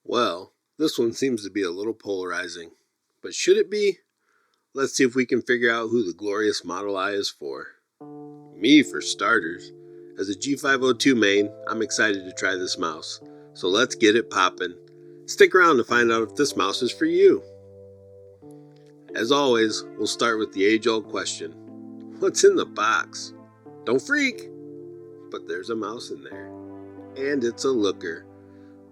Well, this one seems to be a little polarizing. But should it be? Let's see if we can figure out who the glorious Model I is for. Me, for starters. As a G502 main, I'm excited to try this mouse. So let's get it poppin'. Stick around to find out if this mouse is for you. As always, we'll start with the age-old question. What's in the box? Don't freak! But there's a mouse in there. And it's a looker.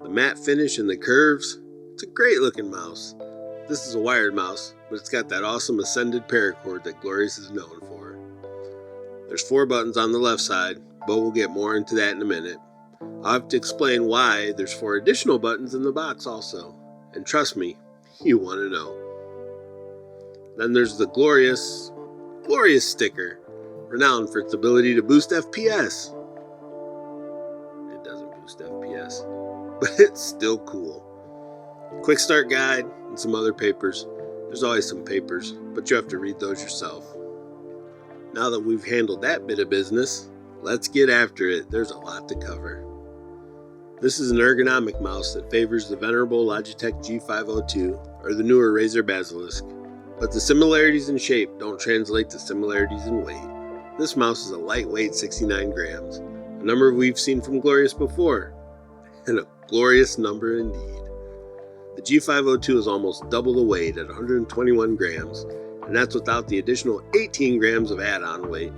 The matte finish and the curves, it's a great looking mouse. This is a wired mouse, but it's got that awesome ascended paracord that Glorious is known for. There's 4 buttons on the left side, but we'll get more into that in a minute. I'll have to explain why there's 4 additional buttons in the box also. And trust me, you want to know. Then there's the Glorious sticker, renowned for its ability to boost FPS. It doesn't boost FPS, but it's still cool. Quick start guide and some other papers. There's always some papers, but you have to read those yourself. Now that we've handled that bit of business, let's get after it. There's a lot to cover. This is an ergonomic mouse that favors the venerable Logitech G502 or the newer Razer Basilisk, but the similarities in shape don't translate to similarities in weight. This mouse is a lightweight 69 grams, a number we've seen from Glorious before, and a glorious number indeed. The G502 is almost double the weight at 121 grams, and that's without the additional 18 grams of add-on weight.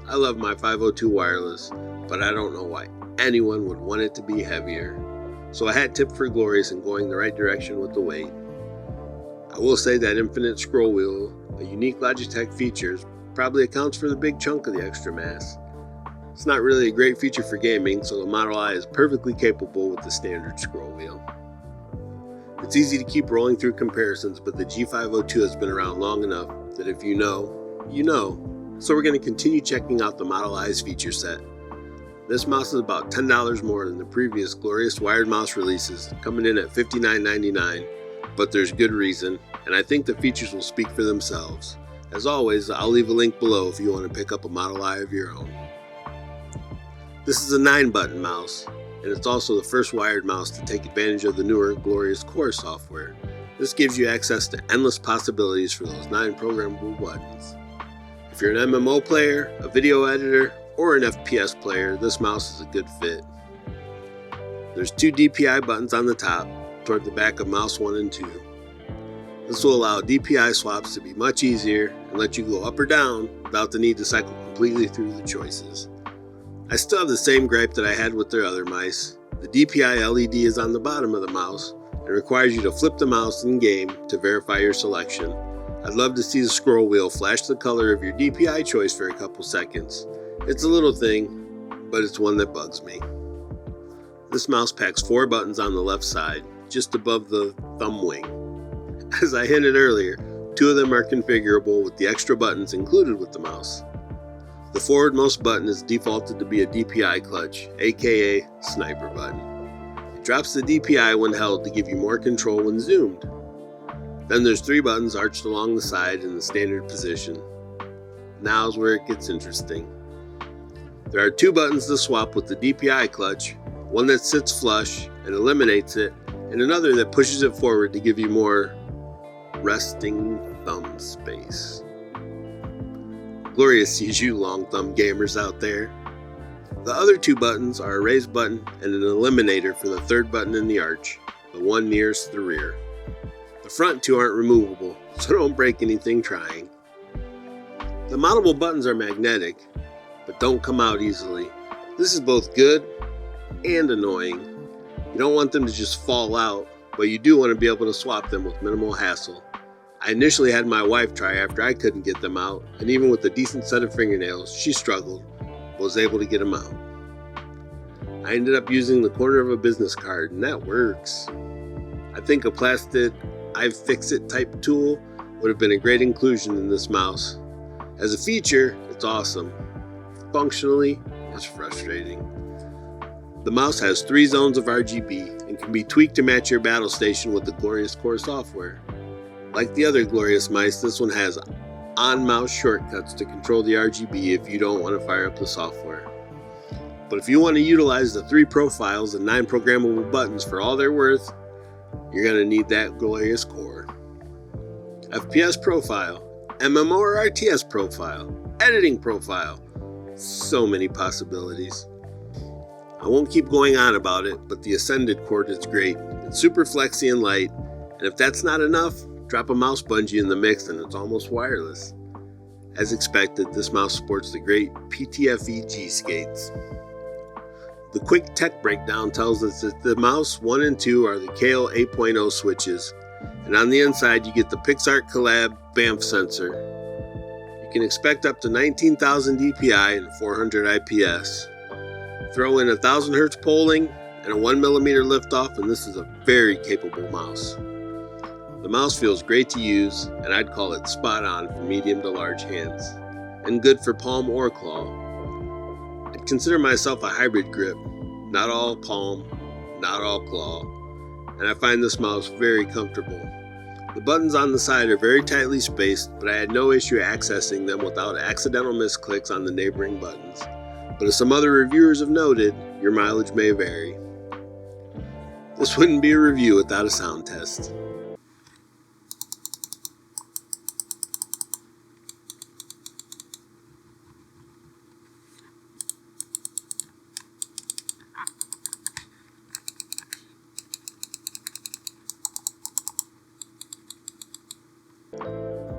I love my 502 wireless, but I don't know why anyone would want it to be heavier. So a hat tip for Glorious in going the right direction with the weight. I will say that infinite scroll wheel, a unique Logitech feature, probably accounts for the big chunk of the extra mass. It's not really a great feature for gaming, so the Model I is perfectly capable with the standard scroll wheel. It's easy to keep rolling through comparisons, but the G502 has been around long enough that if you know, you know. So we're going to continue checking out the Model I's feature set. This mouse is about $10 more than the previous Glorious wired mouse releases, coming in at $59.99, but there's good reason, and I think the features will speak for themselves. As always, I'll leave a link below if you want to pick up a Model I of your own. This is a 9-button mouse, and it's also the first wired mouse to take advantage of the newer Glorious Core software. This gives you access to endless possibilities for those 9 programmable buttons. If you're an MMO player, a video editor, or an FPS player, this mouse is a good fit. There's 2 DPI buttons on the top, toward the back of mouse 1 and 2. This will allow DPI swaps to be much easier and let you go up or down without the need to cycle completely through the choices. I still have the same gripe that I had with their other mice. The DPI LED is on the bottom of the mouse and requires you to flip the mouse in game to verify your selection. I'd love to see the scroll wheel flash the color of your DPI choice for a couple seconds. It's a little thing, but it's one that bugs me. This mouse packs 4 buttons on the left side, just above the thumb wing. As I hinted earlier, 2 of them are configurable with the extra buttons included with the mouse. The forwardmost button is defaulted to be a DPI clutch, aka sniper button. It drops the DPI when held to give you more control when zoomed. Then there's 3 buttons arched along the side in the standard position. Now's where it gets interesting. There are 2 buttons to swap with the DPI clutch, one that sits flush and eliminates it, and another that pushes it forward to give you more resting thumb space. Glorious sees you long thumb gamers out there. The other 2 buttons are a raise button and an eliminator for the 3rd button in the arch, the one nearest the rear. The front 2 aren't removable, so don't break anything trying. The mountable buttons are magnetic, but don't come out easily. This is both good and annoying. You don't want them to just fall out, but you do want to be able to swap them with minimal hassle. I initially had my wife try after I couldn't get them out, and even with a decent set of fingernails, she struggled, but was able to get them out. I ended up using the corner of a business card, and that works. I think a plastic iFixit type tool would have been a great inclusion in this mouse. As a feature, it's awesome. Functionally, it's frustrating. The mouse has 3 zones of RGB and can be tweaked to match your battle station with the Glorious Core software. Like the other Glorious mice, this one has on-mouse shortcuts to control the RGB if you don't want to fire up the software. But if you want to utilize the 3 profiles and 9 programmable buttons for all they're worth, you're going to need that glorious core. FPS profile, MMO or RTS profile, editing profile, so many possibilities. I won't keep going on about it, but the Ascended cord is great. It's super flexy and light, and if that's not enough, drop a mouse bungee in the mix and it's almost wireless. As expected, this mouse sports the great PTFE G-skates. The quick tech breakdown tells us that the mouse 1 and 2 are the KO 8.0 switches, and on the inside you get the PixArt Collab BAMF sensor. You can expect up to 19,000 DPI and 400 IPS. Throw in 1000 Hz polling and a 1mm liftoff, and this is a very capable mouse. The mouse feels great to use, and I'd call it spot on for medium to large hands, and good for palm or claw. I'd consider myself a hybrid grip, not all palm, not all claw, and I find this mouse very comfortable. The buttons on the side are very tightly spaced, but I had no issue accessing them without accidental misclicks on the neighboring buttons. But as some other reviewers have noted, your mileage may vary. This wouldn't be a review without a sound test.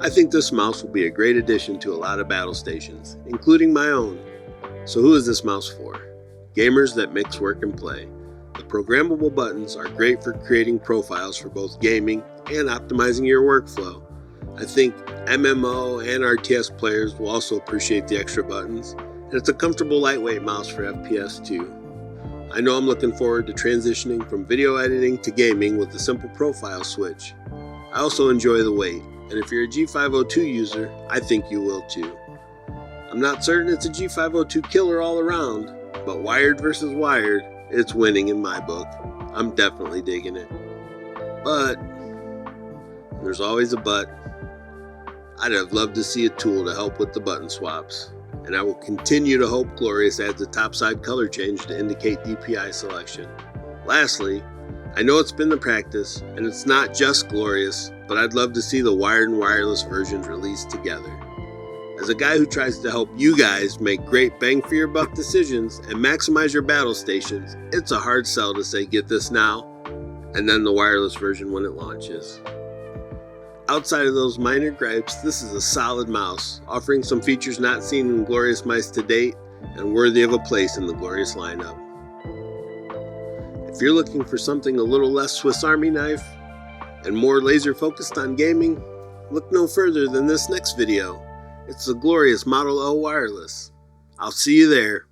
I think this mouse will be a great addition to a lot of battle stations, including my own. So who is this mouse for? Gamers that mix work and play. The programmable buttons are great for creating profiles for both gaming and optimizing your workflow. I think MMO and RTS players will also appreciate the extra buttons, and it's a comfortable lightweight mouse for FPS too. I know I'm looking forward to transitioning from video editing to gaming with a simple profile switch. I also enjoy the weight, and if you're a G502 user, I think you will too. I'm not certain it's a G502 killer all around, but wired versus wired, it's winning in my book. I'm definitely digging it. But, there's always a but, I'd have loved to see a tool to help with the button swaps, and I will continue to hope Glorious adds a topside color change to indicate DPI selection. Lastly, I know it's been the practice, and it's not just Glorious, but I'd love to see the wired and wireless versions released together. As a guy who tries to help you guys make great bang for your buck decisions and maximize your battle stations, it's a hard sell to say get this now, and then the wireless version when it launches. Outside of those minor gripes, this is a solid mouse, offering some features not seen in Glorious mice to date, and worthy of a place in the Glorious lineup. If you're looking for something a little less Swiss Army knife, and more laser focused on gaming, look no further than this next video. It's the Glorious Model O Wireless. I'll see you there.